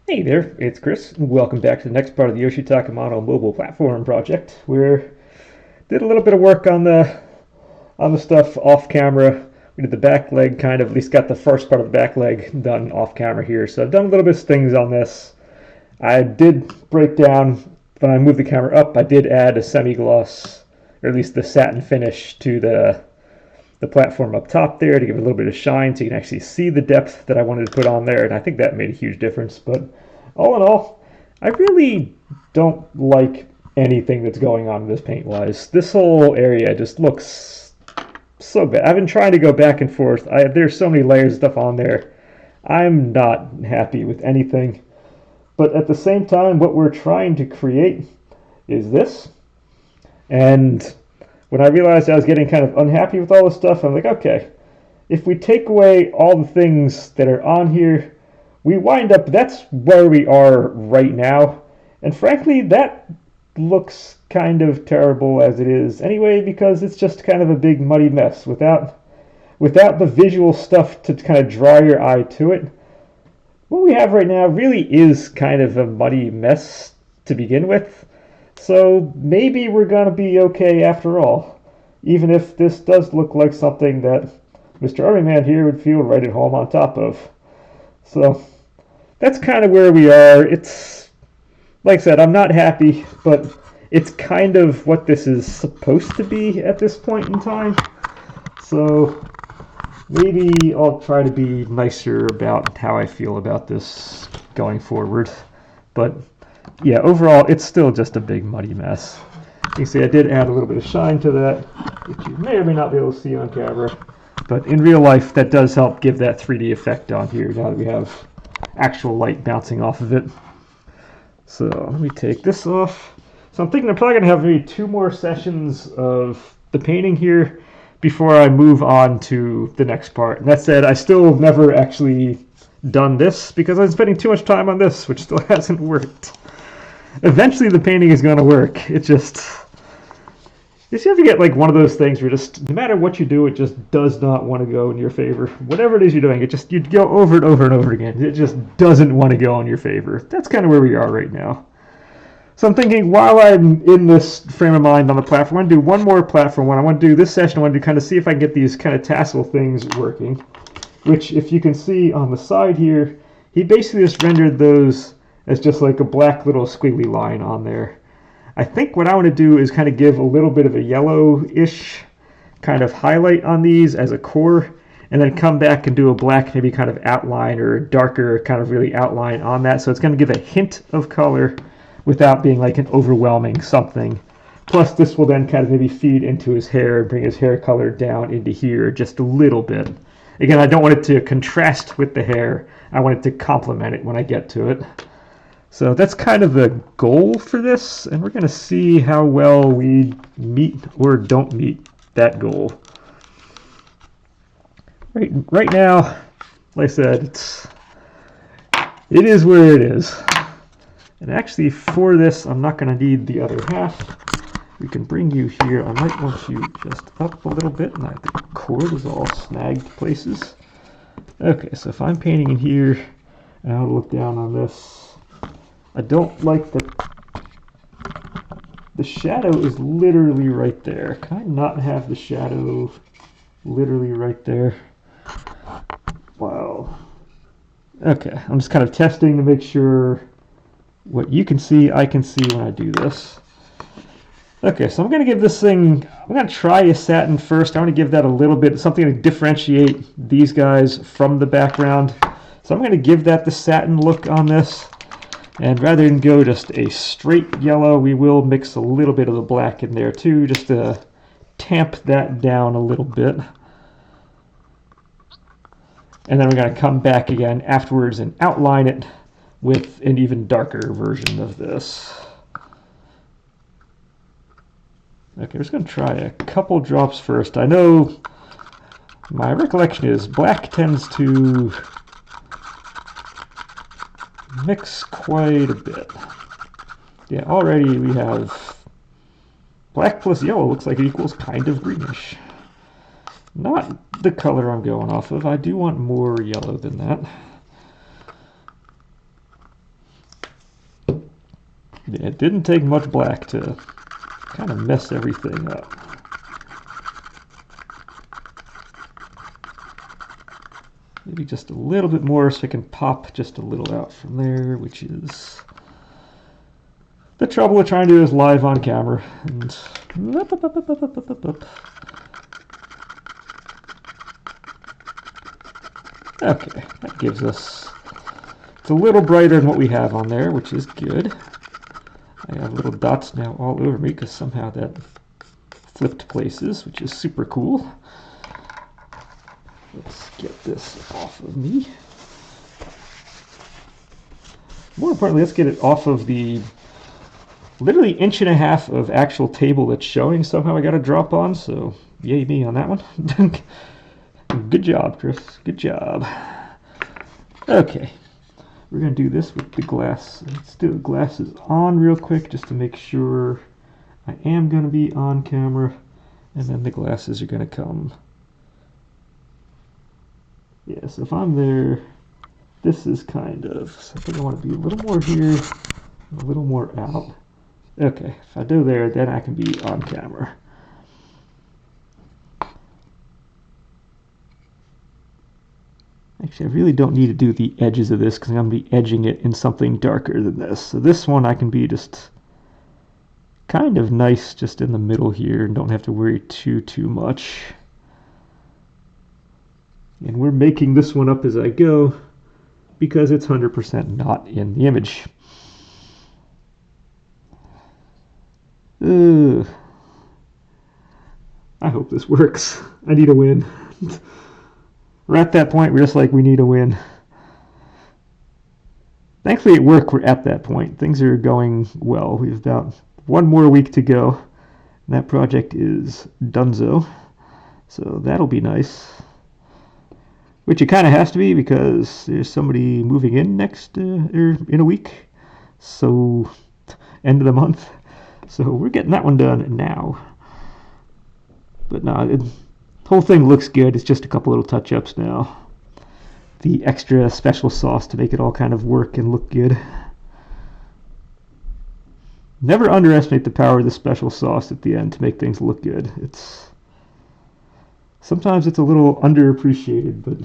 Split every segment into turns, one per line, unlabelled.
Hey there, it's Chris, and welcome back to the next part of the Yoshitaka Mono mobile platform project. We did a little bit of work on the stuff off camera. We did the back leg kind of, at least got the first part of the back leg done off camera here. So I've done a little bit of things on this. I did break down, when I moved the camera up, I did add a semi-gloss, or at least the satin finish to the platform up top there to give it a little bit of shine so you can actually see the depth that I wanted to put on there, and I think that made a huge difference. But all in all, I really don't like anything that's going on in this paint wise. This whole area just looks so bad. I've been trying to go back and forth. There's so many layers of stuff on there. I'm not happy with anything. But at the same time, what we're trying to create is this. And when I realized I was getting kind of unhappy with all this stuff, I'm like, okay, if we take away all the things that are on here, we wind up, that's where we are right now. And frankly, that looks kind of terrible as it is anyway, because it's just kind of a big muddy mess without the visual stuff to kind of draw your eye to it. What we have right now really is kind of a muddy mess to begin with. So maybe we're going to be okay after all, even if this does look like something that Mr. Army Man here would feel right at home on top of. So that's kind of where we are. It's, like I said, I'm not happy, but it's kind of what this is supposed to be at this point in time. So maybe I'll try to be nicer about how I feel about this going forward. But yeah, overall, it's still just a big muddy mess. You can see I did add a little bit of shine to that, which you may or may not be able to see on camera. But in real life, that does help give that 3D effect on here now that we have actual light bouncing off of it. So let me take this off. So I'm thinking I'm probably going to have maybe 2 more sessions of the painting here before I move on to the next part. And that said, I still never actually done this because I'm spending too much time on this, which still hasn't worked. Eventually the painting is going to work. It just you have to get like one of those things where just no matter what you do, it just does not want to go in your favor. Whatever it is you're doing, you go over it over and over again. It just doesn't want to go in your favor. That's kind of where we are right now. So I'm thinking while I'm in this frame of mind on the platform, I want to do one more platform one. I want to do this session. I want to kind of see if I can get these kind of tassel things working. Which, if you can see on the side here, he basically just rendered those as just like a black little squiggly line on there. I think what I want to do is kind of give a little bit of a yellowish kind of highlight on these as a core, and then come back and do a black maybe kind of outline or a darker kind of really outline on that. So it's going to give a hint of color without being like an overwhelming something. Plus this will then kind of maybe feed into his hair and bring his hair color down into here just a little bit. Again, I don't want it to contrast with the hair. I want it to complement it when I get to it. So that's kind of the goal for this, and we're going to see how well we meet or don't meet that goal. Right now, like I said, it is where it is. And actually for this, I'm not going to need the other half. We can bring you here. I might want you just up a little bit, and the cord is all snagged places. Okay, so if I'm painting in here, and I'll look down on this, I don't like the shadow is literally right there. Can I not have the shadow literally right there? Wow. Okay, I'm just kind of testing to make sure what you can see, I can see when I do this. Okay, so I'm going to give this thing, I'm going to try a satin first. I want to give that a little bit, something to differentiate these guys from the background. So I'm going to give that the satin look on this. And rather than go just a straight yellow, we will mix a little bit of the black in there too, just to tamp that down a little bit. And then we're going to come back again afterwards and outline it with an even darker version of this. Okay, we're just going to try a couple drops first. I know my recollection is black tends to mix quite a bit. Yeah, already we have black plus yellow looks like it equals kind of greenish. Not the color I'm going off of. I do want more yellow than that. It didn't take much black to kind of mess everything up. Maybe just a little bit more so I can pop just a little out from there, which is the trouble with trying to do this live on camera. And okay, that gives us, it's a little brighter than what we have on there, which is good. I have little dots now all over me because somehow that flipped places, which is super cool. Let's get this off of me. More importantly, let's get it off of the literally 1.5 inches of actual table that's showing somehow I got a drop on, so yay me on that one. Good job, Chris. Good job. Okay. We're going to do this with the glass. Let's do the glasses on real quick just to make sure I am going to be on camera. And then the glasses are going to come. Yeah, so if I'm there, this is kind of, so I think I want to be a little more here, a little more out. Okay, if I do there, then I can be on camera. Actually, I really don't need to do the edges of this because I'm going to be edging it in something darker than this. So this one I can be just kind of nice just in the middle here and don't have to worry too much. And we're making this one up as I go because it's 100% not in the image. I hope this works. I need a win. We're at that point, we're just like, we need a win. Thankfully at work, we're at that point. Things are going well. We have about 1 more week to go. And that project is donezo. So that'll be nice. Which it kind of has to be because there's somebody moving in next, or in a week. So, end of the month. So we're getting that one done now. But no, the whole thing looks good. It's just a couple little touch-ups now. The extra special sauce to make it all kind of work and look good. Never underestimate the power of the special sauce at the end to make things look good. Sometimes it's a little underappreciated, but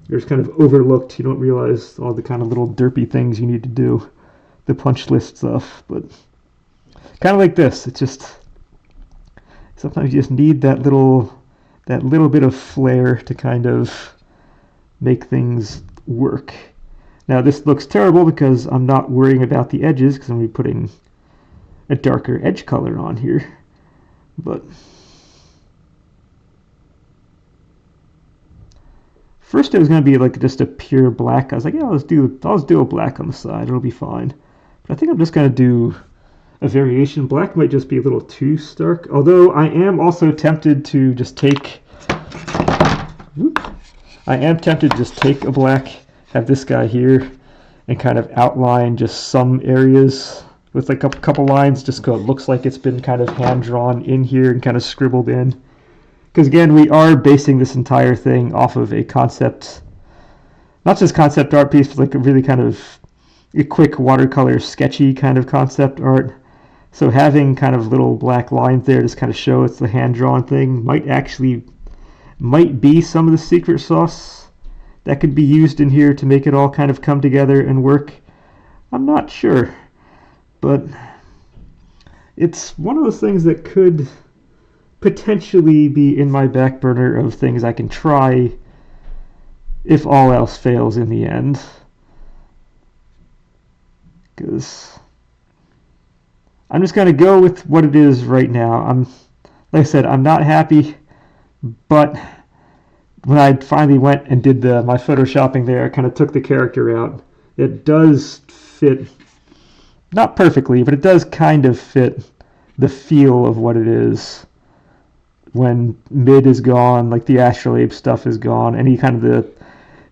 there's kind of overlooked. You don't realize all the kind of little derpy things you need to do, the punch list stuff. But kind of like this, it's just sometimes you just need that little bit of flair to kind of make things work. Now this looks terrible because I'm not worrying about the edges because I'm going to be putting a darker edge color on here, but first it was going to be like just a pure black. I was like, yeah, I'll just do a black on the side. It'll be fine. But I think I'm just going to do a variation. Black might just be a little too stark. Although I am also tempted to just take. I am tempted to just take a black, have this guy here, and kind of outline just some areas with like a couple lines, just so it looks like it's been kind of hand drawn in here and kind of scribbled in. Because again, we are basing this entire thing off of a concept, not just concept art piece, but like a really kind of a quick watercolor sketchy kind of concept art. So having kind of little black lines there just kind of show it's the hand-drawn thing might be some of the secret sauce that could be used in here to make it all kind of come together and work. I'm not sure, but it's one of those things that could potentially be in my back burner of things I can try if all else fails in the end. Because I'm just going to go with what it is right now. Like I said, I'm not happy, but when I finally went and did my photoshopping there, I kind of took the character out. It does fit, not perfectly, but it does kind of fit the feel of what it is when mid is gone, like the astrolabe stuff is gone, any kind of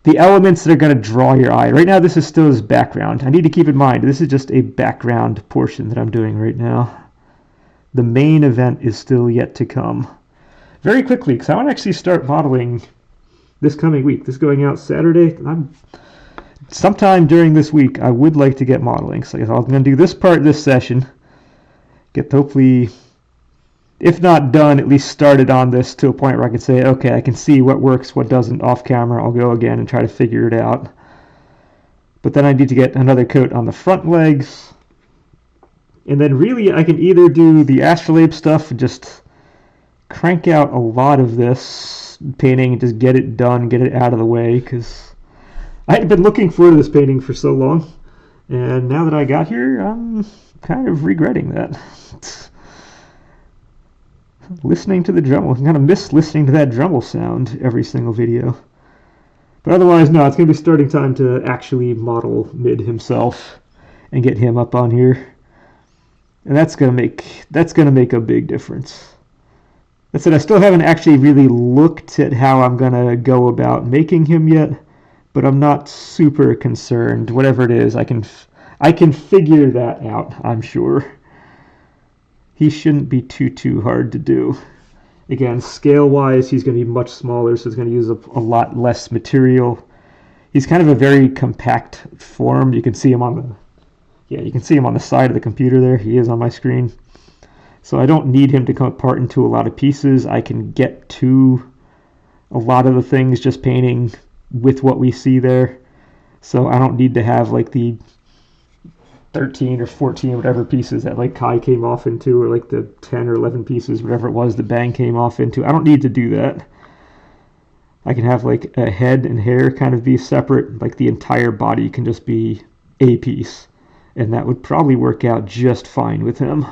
the elements that are going to draw your eye. Right now this is still his background. I need to keep in mind this is just a background portion that I'm doing right now. The main event is still yet to come. Very quickly, because I want to actually start modeling this coming week. This is going out Saturday. sometime during this week, I would like to get modeling. So I'm going to do this part this session, get hopefully, if not done, at least started on this to a point where I can say, okay, I can see what works, what doesn't off camera. I'll go again and try to figure it out. But then I need to get another coat on the front legs. And then really I can either do the astrolabe stuff and just crank out a lot of this painting and just get it done, get it out of the way, because I had been looking forward to this painting for so long. And now that I got here, I'm kind of regretting that. Listening to the Dremel. I'm going to miss listening to that Dremel sound every single video. But otherwise, no, it's going to be starting time to actually model Mid himself and get him up on here. And that's going to make a big difference. That said, I still haven't actually really looked at how I'm going to go about making him yet, but I'm not super concerned. Whatever it is, I can figure that out, I'm sure. He shouldn't be too hard to do. Again, scale-wise, he's going to be much smaller, so he's going to use a lot less material. He's kind of a very compact form. You can see him on the side of the computer there. He is on my screen. So I don't need him to come apart into a lot of pieces. I can get to a lot of the things just painting with what we see there. So I don't need to have like the 13 or 14 whatever pieces that like Kai came off into, or like the 10 or 11 pieces, whatever it was, the Bang came off into. I don't need to do that. I can have like a head and hair kind of be separate, like the entire body can just be a piece, and that would probably work out just fine with him.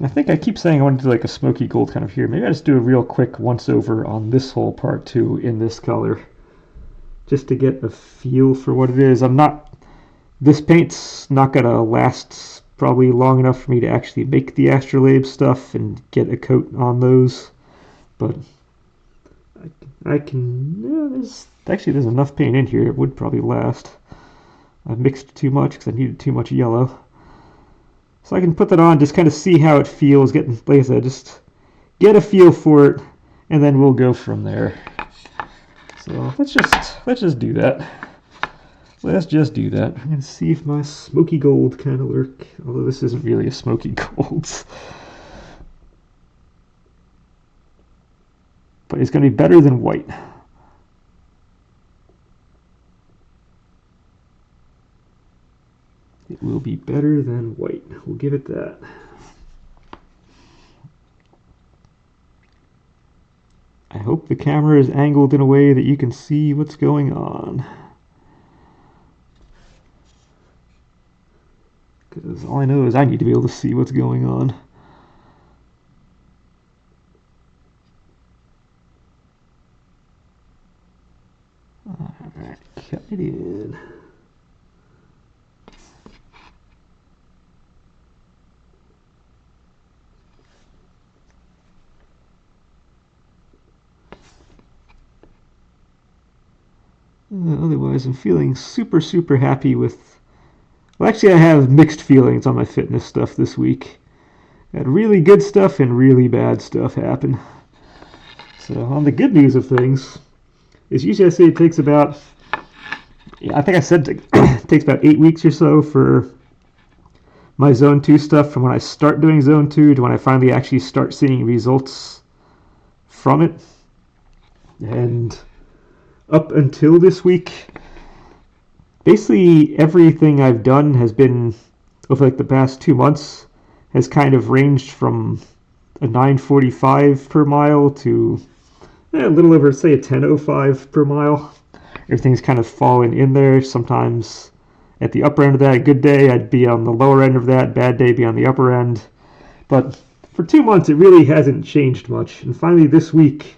I think I keep saying I want to do like a smoky gold kind of here. Maybe I just do a real quick once over on this whole part too in this color, just to get a feel for what it is. This paint's not gonna last probably long enough for me to actually make the astrolabe stuff and get a coat on those, but there's enough paint in here. It would probably last. I mixed too much because I needed too much yellow. So I can put that on, just kind of see how it feels, like I said, just get a feel for it, and then we'll go from there. So let's just do that. Let's just do that. I'm gonna see if my smoky gold kind of work, although this isn't really a smoky gold. But it's gonna be better than white. It will be better than white. We'll give it that. I hope the camera is angled in a way that you can see what's going on. Because all I know is I need to be able to see what's going on. Alright, cut it in. Otherwise, I'm feeling super happy with... Well, actually, I have mixed feelings on my fitness stuff this week. I had really good stuff and really bad stuff happen. So, on the good news of things, is usually I say it takes about... I think I said it takes about 8 weeks or so for my Zone 2 stuff, from when I start doing Zone 2 to when I finally actually start seeing results from it. And up until this week, basically everything I've done has been, over like the past 2 months, has kind of ranged from a 945 per mile to a little over, say, a 1005 per mile. Everything's kind of fallen in there. Sometimes at the upper end of that, a good day, I'd be on the lower end of that, bad day, be on the upper end. But for 2 months, it really hasn't changed much. And finally this week,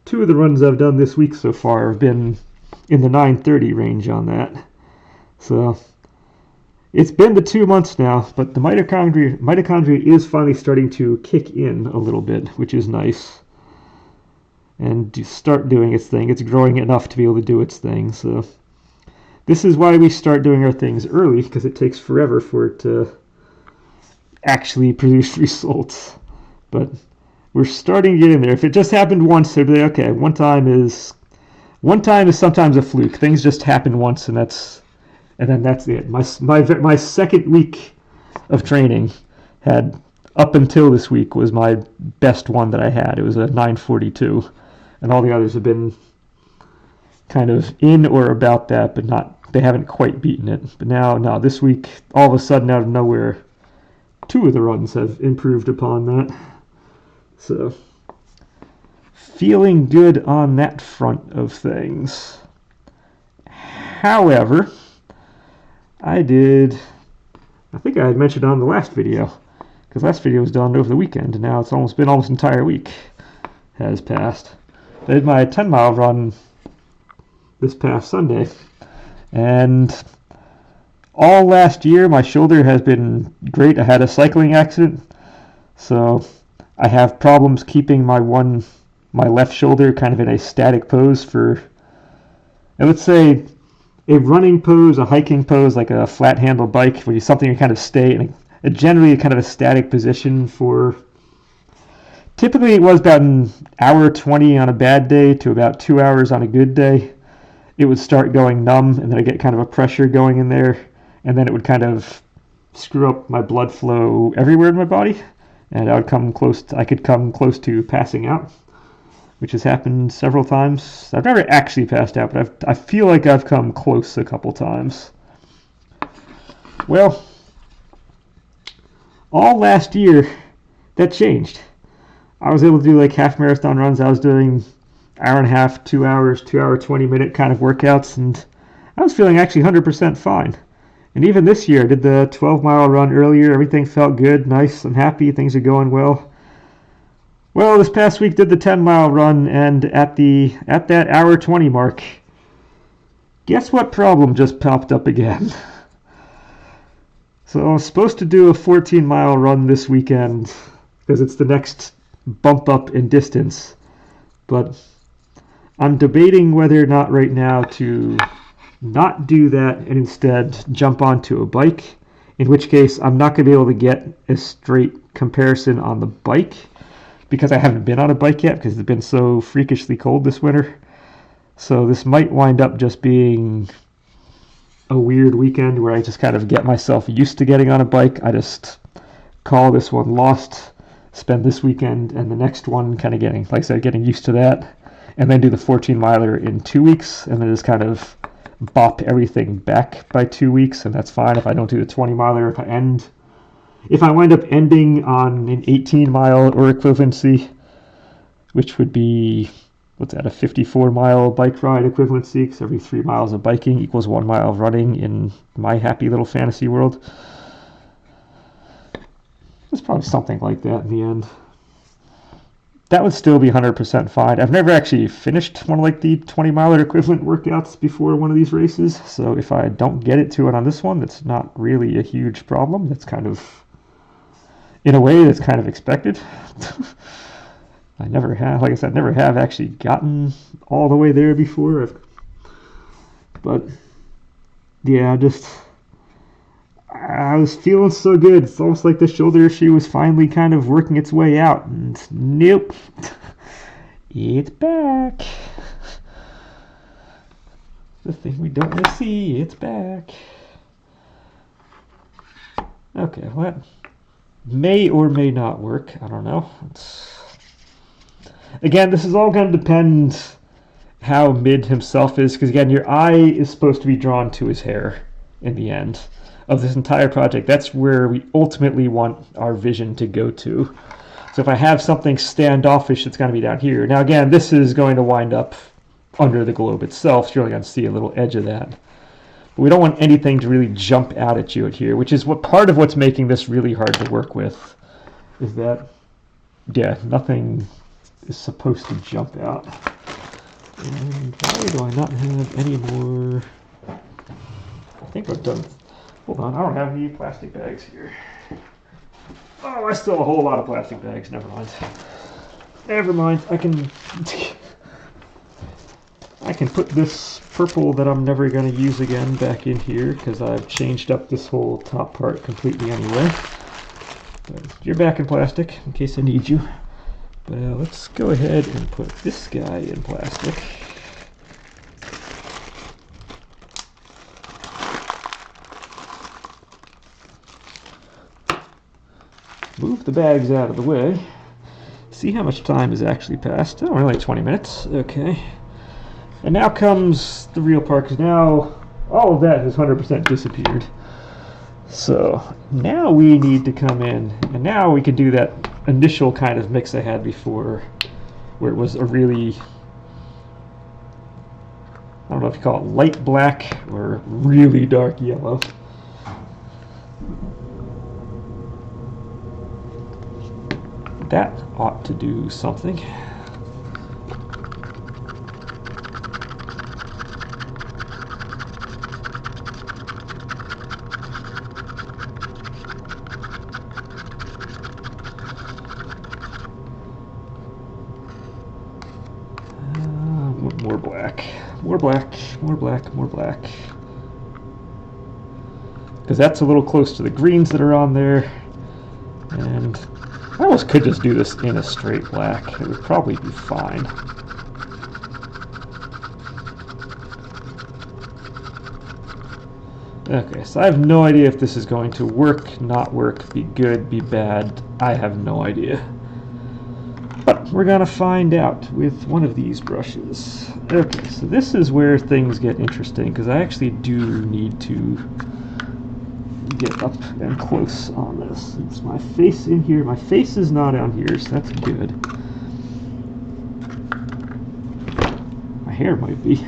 2 of the runs I've done this week so far have been in the 930 range on that. So it's been the 2 months now, but the mitochondria is finally starting to kick in a little bit, which is nice. And to start doing its thing. It's growing enough to be able to do its thing. So this is why we start doing our things early, because it takes forever for it to actually produce results. But we're starting to get in there. If it just happened once, they'd be like, okay, one time is sometimes a fluke. Things just happen once, and then that's it. My second week of training had, up until this week, was my best one that I had. It was a 942, and all the others have been kind of in or about that, but they haven't quite beaten it. But now this week, all of a sudden out of nowhere, 2 of the runs have improved upon that. So feeling good on that front of things. However, I think I had mentioned on the last video, because last video was done over the weekend, and now it's almost an entire week has passed. I did my 10-mile run this past Sunday, and all last year my shoulder has been great. I had a cycling accident, so I have problems keeping my left shoulder kind of in a static pose for, let's say, a running pose, a hiking pose, like a flat handle bike, where you kind of stay in a generally kind of a static position for, typically it was about an hour 20 on a bad day to about 2 hours on a good day. It would start going numb, and then I'd get kind of a pressure going in there, and then it would kind of screw up my blood flow everywhere in my body, and I could come close to passing out, which has happened several times. I've never actually passed out, but I feel like I've come close a couple times. Well, all last year, that changed. I was able to do like half marathon runs. I was doing hour and a half, 2 hours, 2 hour, 20-minute kind of workouts, and I was feeling actually 100% fine. And even this year, I did the 12-mile run earlier. Everything felt good, nice. I'm happy. Things are going well. Well, this past week did the 10-mile run, and at that hour 20 mark, guess what problem just popped up again? So I was supposed to do a 14-mile run this weekend because it's the next bump up in distance, but I'm debating whether or not right now to not do that and instead jump onto a bike, in which case I'm not going to be able to get a straight comparison on the bike because I haven't been on a bike yet because it's been so freakishly cold this winter. So this might wind up just being a weird weekend where I just kind of get myself used to getting on a bike. I just call this one lost, spend this weekend and the next one kind of getting, like I said, getting used to that, and then do the 14-miler in 2 weeks, and then just kind of bop everything back by 2 weeks, and that's fine if I don't do the 20-miler. If I wind up ending on an 18-mile or equivalency, which would be, what's that, a 54-mile bike ride equivalency, because every 3 miles of biking equals 1 mile of running in my happy little fantasy world. It's probably something like that in the end. That would still be 100% fine. I've never actually finished one of like the 20-miler equivalent workouts before one of these races, so if I don't get it to it on this one, that's not really a huge problem. That's kind of, in a way, that's kind of expected. I never have, like I said, never have actually gotten all the way there before. But yeah, I was feeling so good. It's almost like the shoulder issue was finally kind of working its way out. And nope. It's back. The thing we don't want to see, it's back. Okay, well, that may or may not work. I don't know. Again, this is all going to depend how Mid himself is, because again, your eye is supposed to be drawn to his hair in the end of this entire project. That's where we ultimately want our vision to go to. So if I have something standoffish, it's going to be down here. Now again, this is going to wind up under the globe itself, so you're only going to see a little edge of that. But we don't want anything to really jump out at you at here, which is what part of what's making this really hard to work with, is that, yeah, nothing is supposed to jump out. And why do I not have any more? I think I've done. Hold on, I don't have any plastic bags here. Oh, I still have a whole lot of plastic bags. Never mind. Never mind. I can put this purple that I'm never going to use again back in here because I've changed up this whole top part completely anyway. You're back in plastic in case I need you. But let's go ahead and put this guy in plastic. Move the bags out of the way. See how much time has actually passed. Oh, only like 20 minutes. Okay. And now comes the real part, because now all of that has 100% disappeared. So now we need to come in, and now we can do that initial kind of mix I had before, where it was a really, I don't know if you call it light black or really dark yellow. That ought to do something. More black, more black, more black, more black. Because that's a little close to the greens that are on there. And I almost could just do this in a straight black. It would probably be fine. Okay, so I have no idea if this is going to work, not work, be good, be bad. I have no idea. But we're going to find out with one of these brushes. Okay, so this is where things get interesting, because I actually do need to get up and close on this. It's my face in here. My face is not on here, so that's good. My hair might be.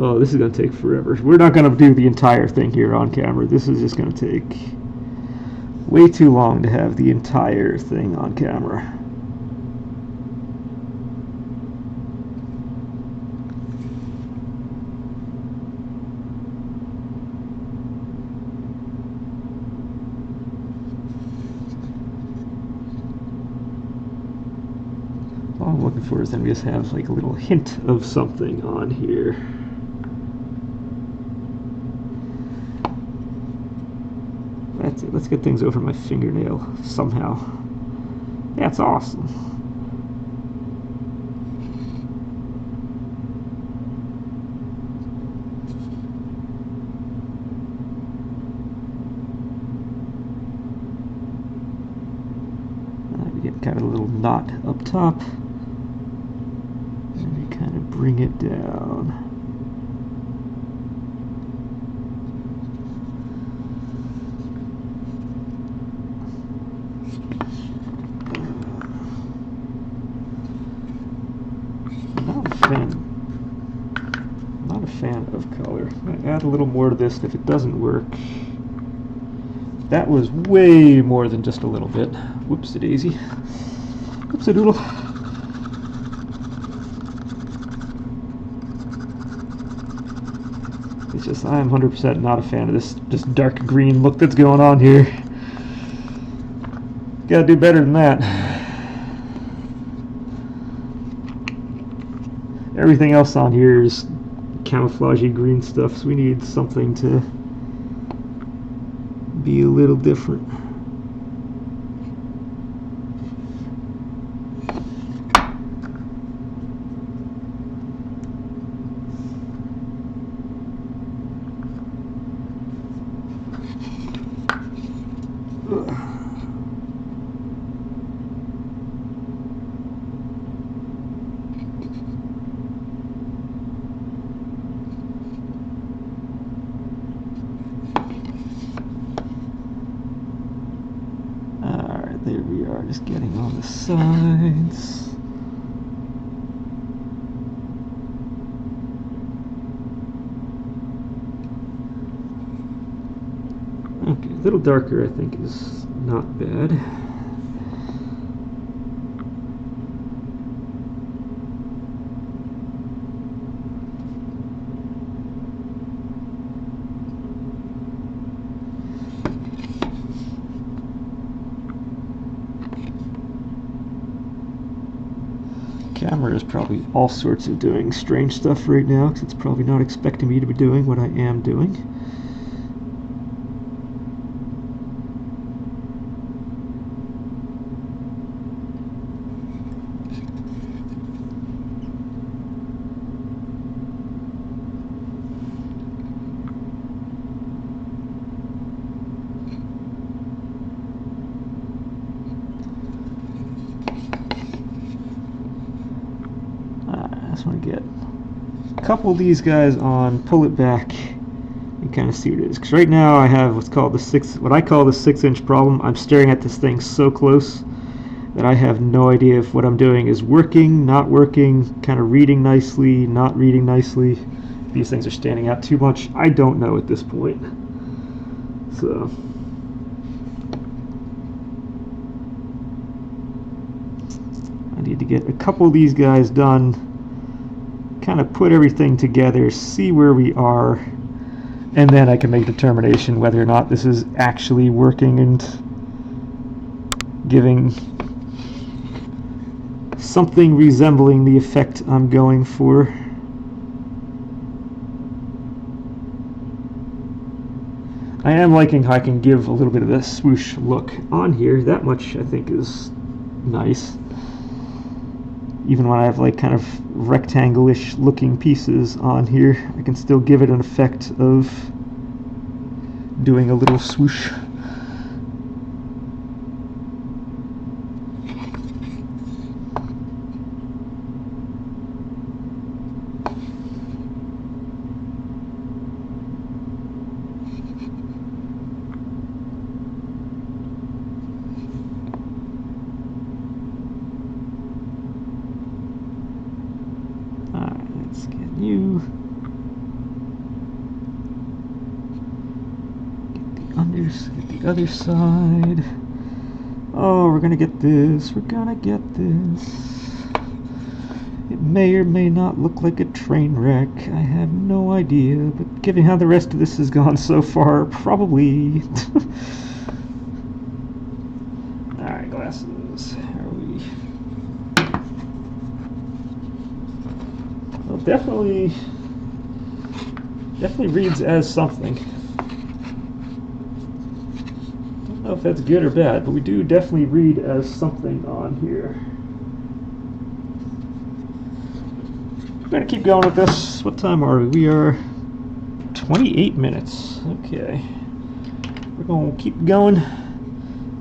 Oh, this is going to take forever. We're not going to do the entire thing here on camera. This is just going to take way too long to have the entire thing on camera. All I'm looking for is then we just have like a little hint of something on here. That's it. Let's get things over my fingernail somehow. That's awesome. We get kind of a little knot up top. And we kind of bring it down. Not a fan of color. I'm going to add a little more to this if it doesn't work. That was way more than just a little bit. Whoops-a-daisy. Whoops-a-doodle. It's just, I'm 100% not a fan of this just dark green look that's going on here. Gotta do better than that. Everything else on here is camouflagey green stuff, so we need something to be a little different. There we are, just getting on the sides. Okay, a little darker I think is not bad. camera is probably all sorts of doing strange stuff right now because it's probably not expecting me to be doing what I am doing. I just want to get a couple of these guys on, pull it back, and kind of see what it is. Because right now I have what I call the 6-inch problem. I'm staring at this thing so close that I have no idea if what I'm doing is working, not working, kind of reading nicely, not reading nicely. These things are standing out too much. I don't know at this point. So I need to get a couple of these guys done, kind of put everything together, see where we are, and then I can make a determination whether or not this is actually working and giving something resembling the effect I'm going for. I am liking how I can give a little bit of a swoosh look on here. That much I think is nice. Even when I have like kind of rectangle-ish looking pieces on here, I can still give it an effect of doing a little swoosh. Let's get you. Get the other side. Oh, we're gonna get this. We're gonna get this. It may or may not look like a train wreck. I have no idea, but given how the rest of this has gone so far, probably. Alright, glasses. How are we? Well, definitely reads as something. Don't know if that's good or bad, but we do definitely read as something on here. We're going to keep going with this. What time are we? We are 28 minutes. Okay. We're going to keep going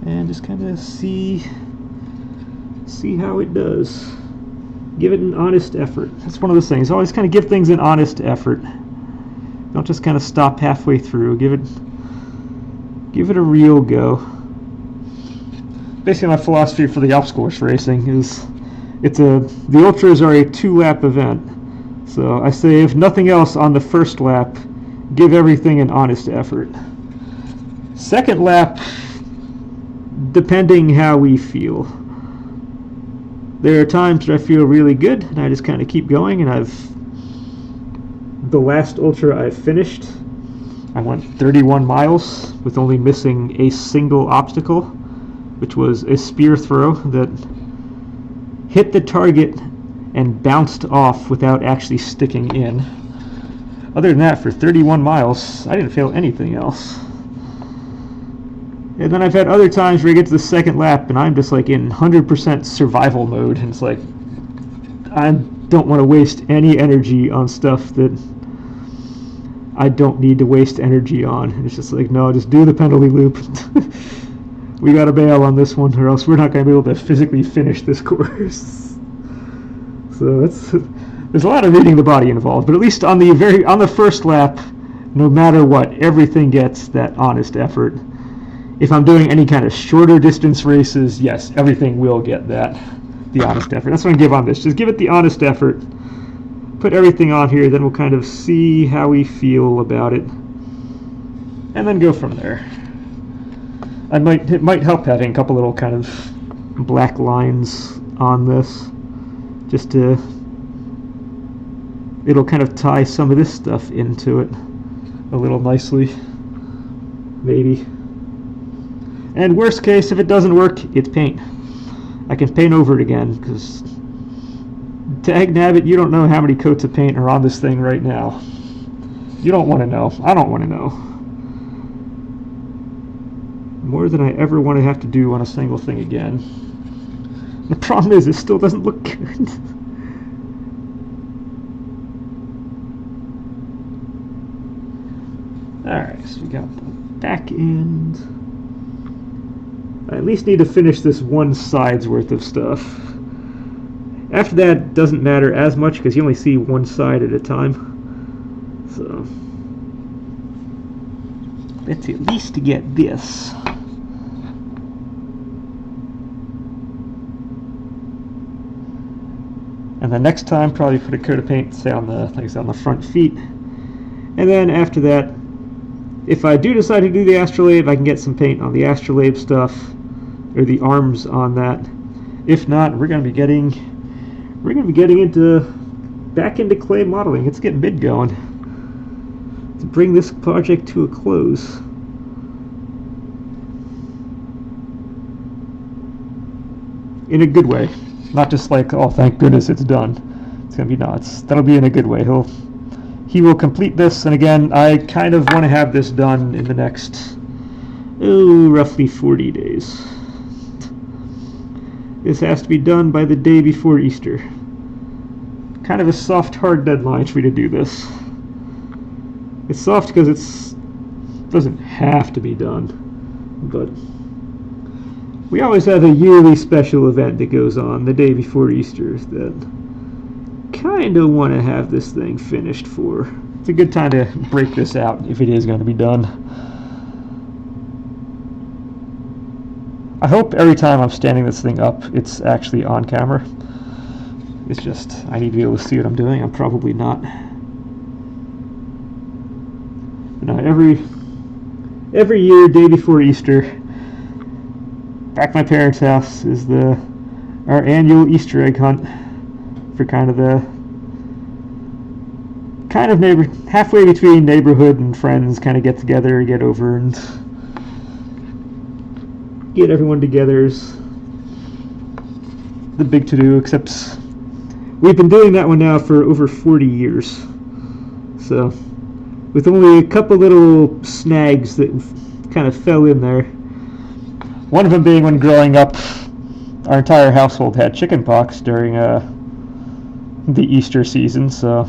and just kind of see how it does. Give it an honest effort. That's one of those things. Always kind of give things an honest effort. Don't just kind of stop halfway through. Give it a real go. Basically, my philosophy for the obstacle course racing is the ultras are a 2-lap event. So I say, if nothing else, on the first lap, give everything an honest effort. Second lap, depending how we feel. There are times that I feel really good, and I just kind of keep going, and the last ultra I finished, I went 31 miles with only missing a single obstacle, which was a spear throw that hit the target and bounced off without actually sticking in. Other than that, for 31 miles, I didn't fail anything else. And then I've had other times where I get to the second lap and I'm just like in 100% survival mode, and it's like I don't want to waste any energy on stuff that I don't need to waste energy on. And it's just like, no, just do the penalty loop. We gotta bail on this one, or else we're not gonna be able to physically finish this course. So there's a lot of reading the body involved, but at least on the first lap, no matter what, everything gets that honest effort. If I'm doing any kind of shorter distance races, yes, everything will get the honest effort. That's what I give on this. Just give it the honest effort. Put everything on here, then we'll kind of see how we feel about it, and then go from there. It might help having a couple little kind of black lines on this, just to, it'll kind of tie some of this stuff into it a little nicely, maybe. And worst case, if it doesn't work, it's paint. I can paint over it again, because Dag nabbit, you don't know how many coats of paint are on this thing right now. You don't want to know. I don't want to know. More than I ever want to have to do on a single thing again. The problem is, it still doesn't look good. Alright, so we got the back end. I at least need to finish this one side's worth of stuff. After that, it doesn't matter as much because you only see one side at a time. So, let's at least get this. And then next time, probably put a coat of paint, say on the, like I said, on the front feet. And then after that, if I do decide to do the astrolabe, I can get some paint on the astrolabe stuff, or the arms on that. If not, we're going to be getting back into clay modeling. Let's get mid going to bring this project to a close. In a good way, not just like, oh, thank goodness it's done. It's going to be nuts. That'll be in a good way. He will complete this, and again, I kind of want to have this done in the next, roughly 40 days. This has to be done by the day before Easter. Kind of a soft, hard deadline for me to do this. It's soft because it doesn't have to be done, but we always have a yearly special event that goes on the day before Easter that kind of want to have this thing finished for. It's a good time to break this out if it is going to be done. I hope every time I'm standing this thing up, it's actually on camera. It's just, I need to be able to see what I'm doing. I'm probably not. But no, every year, day before Easter, back at my parents' house is our annual Easter egg hunt for kind of halfway between neighborhood and friends, kind of get together, get over, and get everyone together is the big to-do, except we've been doing that one now for over 40 years. So, with only a couple little snags that kind of fell in there. One of them being when growing up, our entire household had chickenpox during the Easter season, so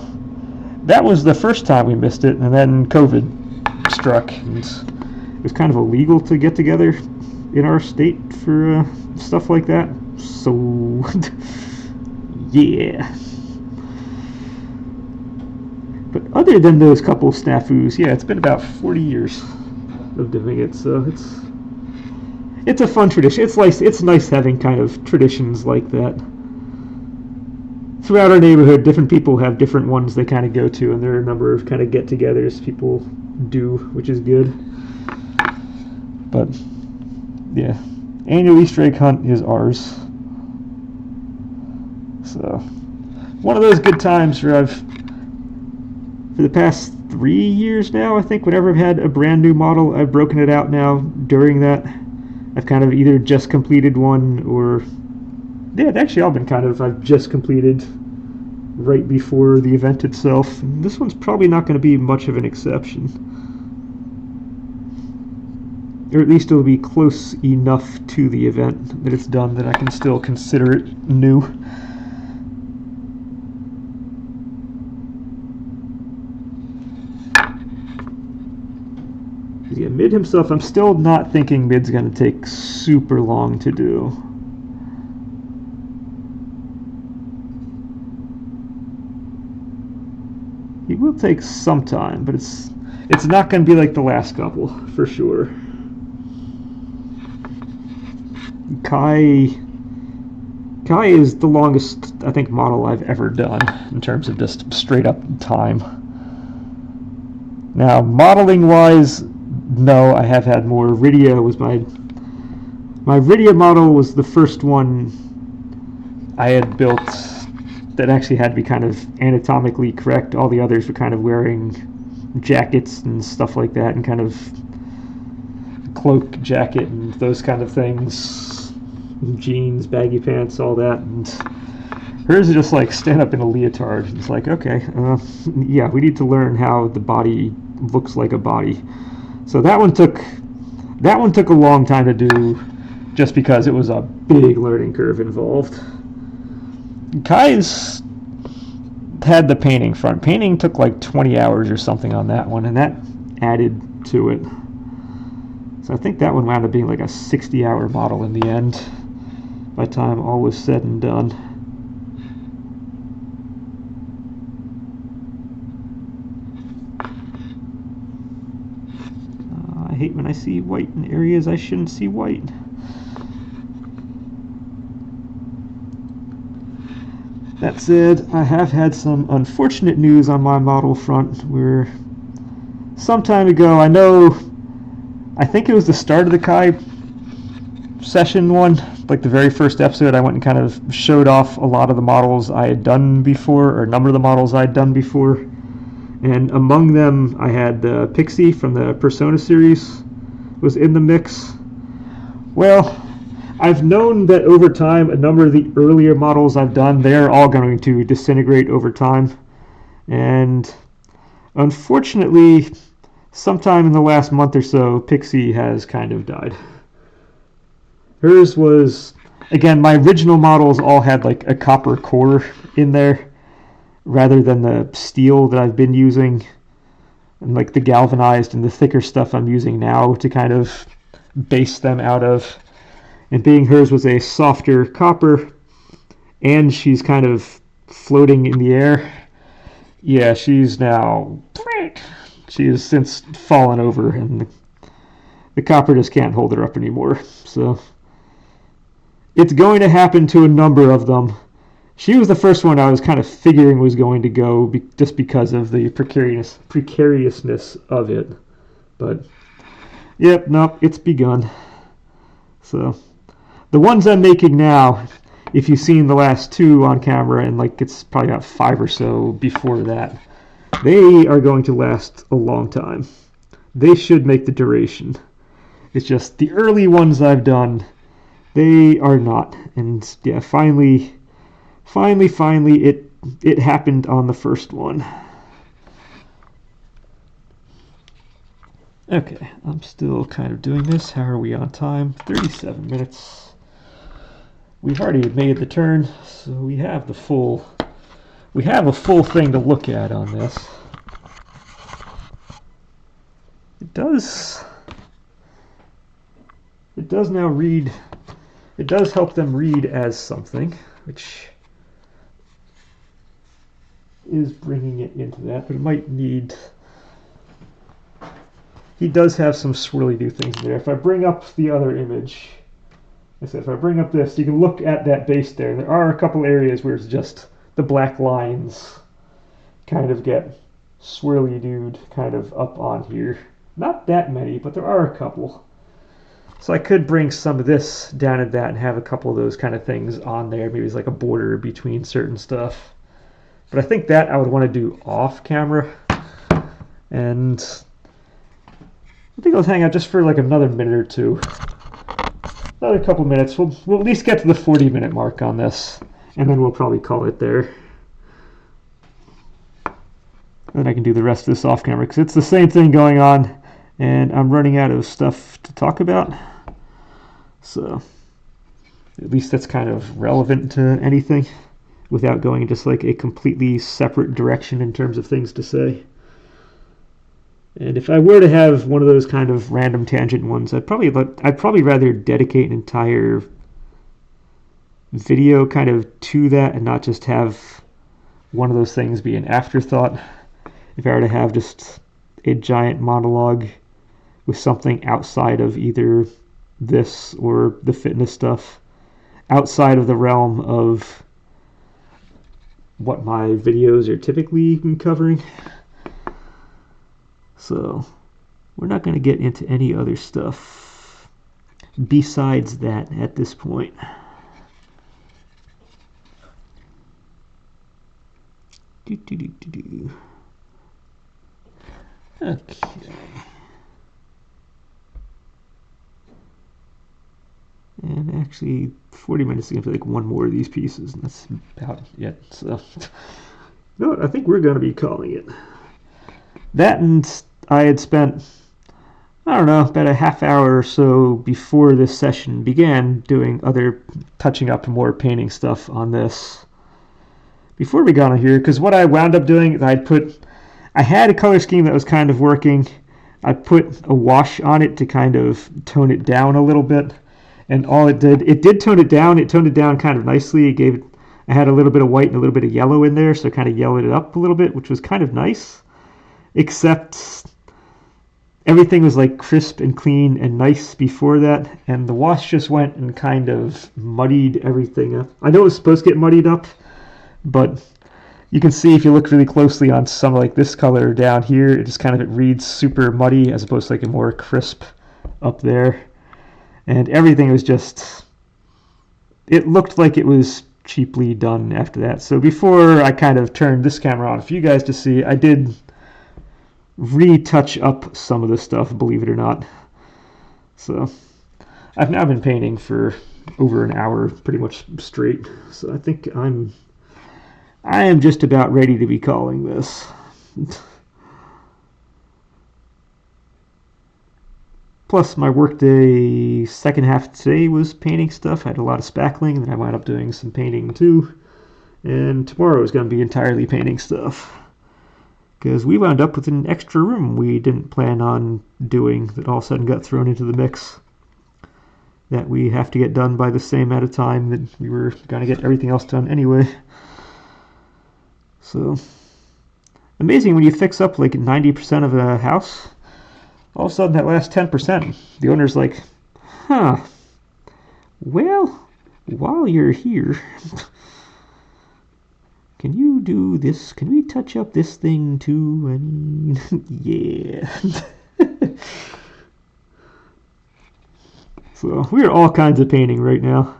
that was the first time we missed it, and then COVID struck, and it was kind of illegal to get together in our state for stuff like that, so yeah. But other than those couple snafus, yeah, it's been about 40 years of doing it, so it's a fun tradition. It's nice having kind of traditions like that. Throughout our neighborhood, different people have different ones they kind of go to, and there are a number of kind of get-togethers people do, which is good. But yeah, annual Easter egg hunt is ours. So one of those good times where for the past 3 years now, I think, whenever I've had a brand new model, I've broken it out now. During that, I've kind of either just completed one or, yeah, actually all been I've just completed right before the event itself. And this one's probably not going to be much of an exception. Or at least it'll be close enough to the event that it's done that I can still consider it new. Yeah, Mid himself, I'm still not thinking Mid's going to take super long to do. He will take some time, but it's not going to be like the last couple, for sure. Kai is the longest, I think, model I've ever done in terms of just straight up time. Now, modeling-wise, no, I have had more. Rydia was my Rydia model was the first one I had built that actually had to be kind of anatomically correct. All the others were kind of wearing jackets and stuff like that, and kind of cloak jacket and those kind of things, jeans, baggy pants, all that. And Hers is just like stand up in a leotard. It's like, okay, yeah, we need to learn how the body looks like a body. So that one took a long time to do, just because it was a big learning curve involved. Kai's had the painting front. Painting took like 20 hours or something on that one, and that added to it. So I think that one wound up being like a 60-hour model in the end, by the time all was said and done. I hate when I see white in areas I shouldn't see white. That said, I have had some unfortunate news on my model front where some time ago, I think it was the start of the Kai session one, like the very first episode, I went and kind of showed off a lot of the models I had done before, or a number of the models I had done before. And among them, I had the Pixie from the Persona series was in the mix. Well, I've known that over time, a number of the earlier models I've done, they're all going to disintegrate over time. And unfortunately, sometime in the last month or so, Pixie has kind of died. Hers was, again, my original models all had like a copper core in there rather than the steel that I've been using, and like the galvanized and the thicker stuff I'm using now to kind of base them out of. And being hers was a softer copper, and she's kind of floating in the air. Yeah, she has since fallen over, and the copper just can't hold her up anymore. So it's going to happen to a number of them. She was the first one I was kind of figuring was going to go just because of the precariousness of it. But, yep, nope, it's begun. So, the ones I'm making now, if you've seen the last two on camera, and like it's probably about 5 or so before that, they are going to last a long time. They should make the duration. It's just the early ones I've done, they are not. And yeah, finally, it happened on the first one. Okay, I'm still kind of doing this. How are we on time? 37 minutes. We've already made the turn, so we have a full thing to look at on this. It does now read, it does help them read as something, which is bringing it into that, but it might need, he does have some swirly do things in there. If I bring up the other image, if I bring up this, you can look at that base there. There are a couple areas where it's just the black lines kind of get swirly dude kind of up on here. Not that many, but there are a couple. So I could bring some of this down at that and have a couple of those kind of things on there. Maybe it's like a border between certain stuff. But I think that I would want to do off camera. And I think I'll hang out just for like another minute or two. Another couple minutes. We'll at least get to the 40-minute mark on this. And then we'll probably call it there. Then I can do the rest of this off camera because it's the same thing going on. And I'm running out of stuff to talk about. So at least that's kind of relevant to anything without going in just like a completely separate direction in terms of things to say. And if I were to have one of those kind of random tangent ones, I'd probably rather dedicate an entire video kind of to that and not just have one of those things be an afterthought. If I were to have just a giant monologue with something outside of either this or the fitness stuff, outside of the realm of what my videos are typically covering. So we're not going to get into any other stuff besides that at this point. Okay. And actually, 40 minutes is going to be like one more of these pieces, and that's about it. So, no, I think we're going to be calling it. That, and I had spent, I don't know, about a half hour or so before this session began doing other touching up more painting stuff on this before we got on here, because what I wound up doing is I had a color scheme that was kind of working. I put a wash on it to kind of tone it down a little bit, and all it did tone it down. It toned it down kind of nicely. I had a little bit of white and a little bit of yellow in there, so it kind of yellowed it up a little bit, which was kind of nice. Except everything was like crisp and clean and nice before that, and the wash just went and kind of muddied everything up. I know it was supposed to get muddied up, but you can see if you look really closely on some like this color down here, it just kind of it reads super muddy as opposed to like a more crisp up there. And everything was just, it looked like it was cheaply done after that. So before I kind of turned this camera on for you guys to see, I did retouch up some of the stuff, believe it or not. So I've now been painting for over an hour pretty much straight. So I think I am just about ready to be calling this. Plus, my workday second half today was painting stuff. I had a lot of spackling, and then I wound up doing some painting too. And tomorrow is going to be entirely painting stuff. Because we wound up with an extra room we didn't plan on doing that all of a sudden got thrown into the mix. That we have to get done by the same amount of time that we were going to get everything else done anyway. So, amazing when you fix up like 90% of a house. All of a sudden that last 10%, the owner's like, huh, well, while you're here, can you do this? Can we touch up this thing too? I mean, yeah. So we're all kinds of painting right now.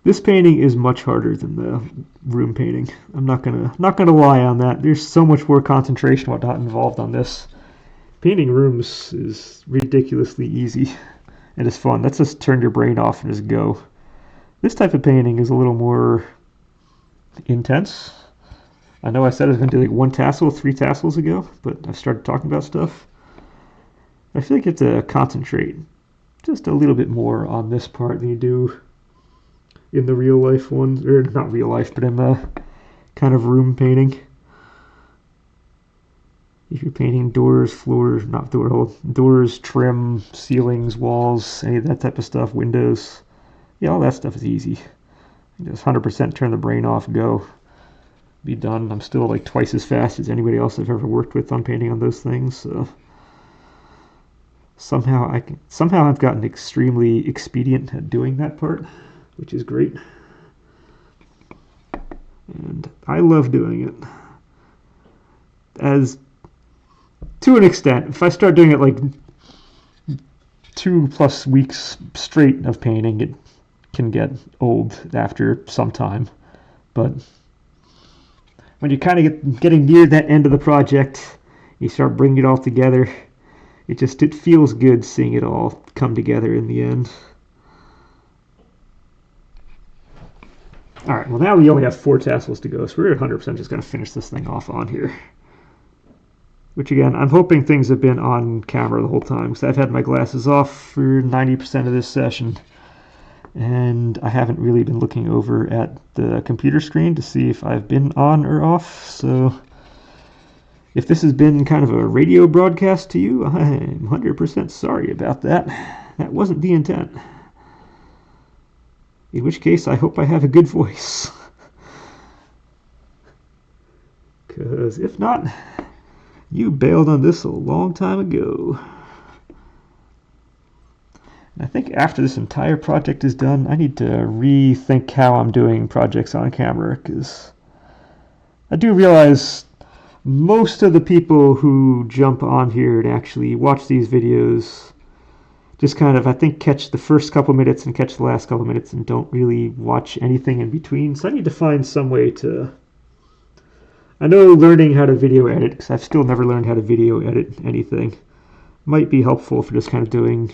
This painting is much harder than the room painting. I'm not gonna lie on that. There's so much more concentration and whatnot involved on this. Painting rooms is ridiculously easy and it's fun. That's just turn your brain off and just go. This type of painting is a little more intense. I know I said I was going to do like one tassel 3 tassels ago, but I started talking about stuff. I feel like you have to concentrate just a little bit more on this part than you do in the real life ones, or not real life, but in the kind of room painting. If you're painting doors, floors, not doors, trim, ceilings, walls, any of that type of stuff, windows, yeah, all that stuff is easy. Just 100% turn the brain off, go, be done. I'm still like twice as fast as anybody else I've ever worked with on painting on those things. So somehow I've gotten extremely expedient at doing that part, which is great. And I love doing it. As to an extent, if I start doing it like 2+ weeks straight of painting, it can get old after some time. But when you kind of getting near that end of the project, you start bringing it all together. It feels good seeing it all come together in the end. All right, well now we only have 4 tassels to go, so we're 100% just going to finish this thing off on here. Which again, I'm hoping things have been on camera the whole time, because I've had my glasses off for 90% of this session. And I haven't really been looking over at the computer screen to see if I've been on or off. So if this has been kind of a radio broadcast to you, I'm 100% sorry about that. That wasn't the intent. In which case, I hope I have a good voice. Because if not, you bailed on this a long time ago. And I think after this entire project is done, I need to rethink how I'm doing projects on camera, because I do realize most of the people who jump on here and actually watch these videos just kind of, I think, catch the first couple minutes and catch the last couple minutes and don't really watch anything in between. So I need to find some way to... I know learning how to video edit, because I've still never learned how to video edit anything, might be helpful for just kind of doing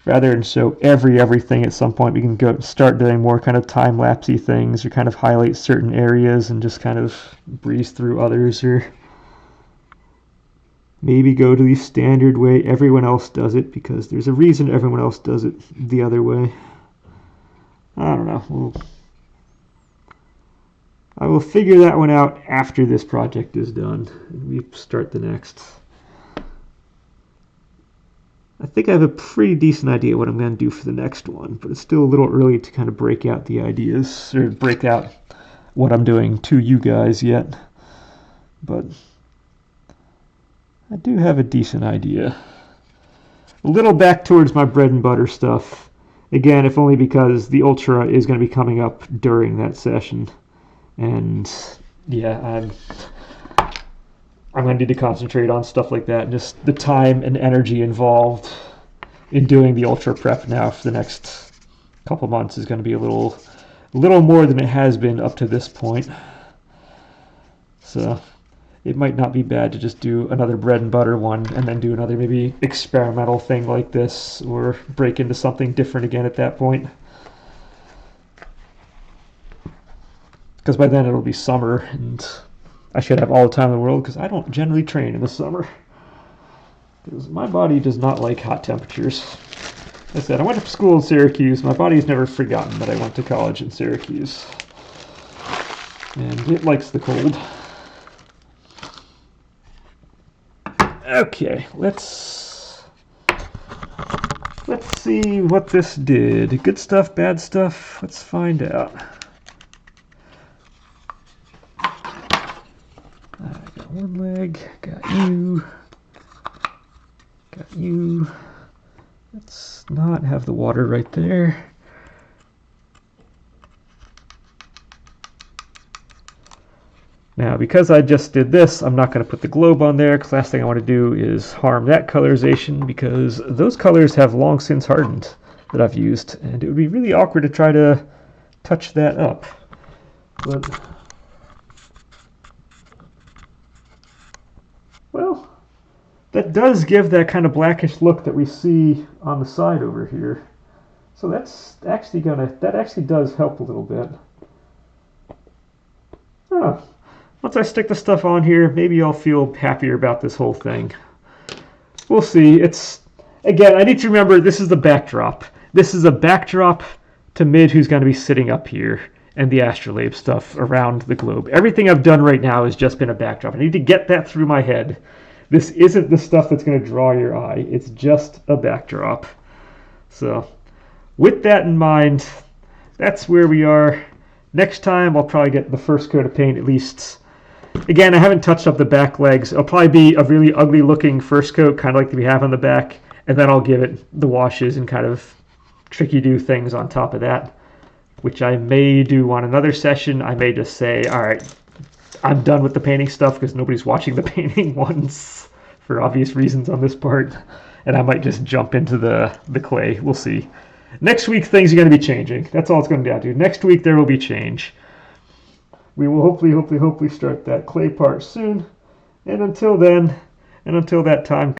rather than show everything at some point, we can go start doing more kind of time-lapsey things, or kind of highlight certain areas and just kind of breeze through others, or maybe go to the standard way everyone else does it, because there's a reason everyone else does it the other way. I don't know. I will figure that one out after this project is done and we start the next. I think I have a pretty decent idea what I'm going to do for the next one, but it's still a little early to kind of break out the ideas, or break out what I'm doing to you guys yet. But I do have a decent idea. A little back towards my bread and butter stuff. Again, if only because the Ultra is going to be coming up during that session. And yeah, I'm going to need to concentrate on stuff like that, and just the time and energy involved in doing the Ultra prep now for the next couple months is going to be a little more than it has been up to this point. So it might not be bad to just do another bread and butter one and then do another maybe experimental thing like this, or break into something different again at that point. Because by then it'll be summer and I should have all the time in the world, because I don't generally train in the summer. Because my body does not like hot temperatures. Like I said, I went to school in Syracuse. My body's never forgotten that I went to college in Syracuse. And it likes the cold. Okay, let's see what this did. Good stuff, bad stuff? Let's find out. I got one leg, got you. Let's not have the water right there. Now, because I just did this, I'm not going to put the globe on there, because last thing I want to do is harm that colorization, because those colors have long since hardened that I've used, and it would be really awkward to try to touch that up. But, well, that does give that kind of blackish look that we see on the side over here. So that actually does help a little bit. Oh. Once I stick the stuff on here, maybe I'll feel happier about this whole thing. We'll see. Again, I need to remember this is the backdrop. This is a backdrop to Mid, who's going to be sitting up here, and the astrolabe stuff around the globe. Everything I've done right now has just been a backdrop. I need to get that through my head. This isn't the stuff that's going to draw your eye. It's just a backdrop. So, with that in mind, that's where we are. Next time, I'll probably get the first coat of paint at least. Again, I haven't touched up the back legs. It'll probably be a really ugly looking first coat, kind of like we have on the back, and then I'll give it the washes and kind of tricky do things on top of that, which I may do on another session. I may just say, all right, I'm done with the painting stuff, because nobody's watching the painting once for obvious reasons on this part, and I might just jump into the clay. We'll see. Next week, things are going to be changing. That's all it's going to be down to. Next week, there will be change. We will hopefully start that clay part soon. And until then, and until that time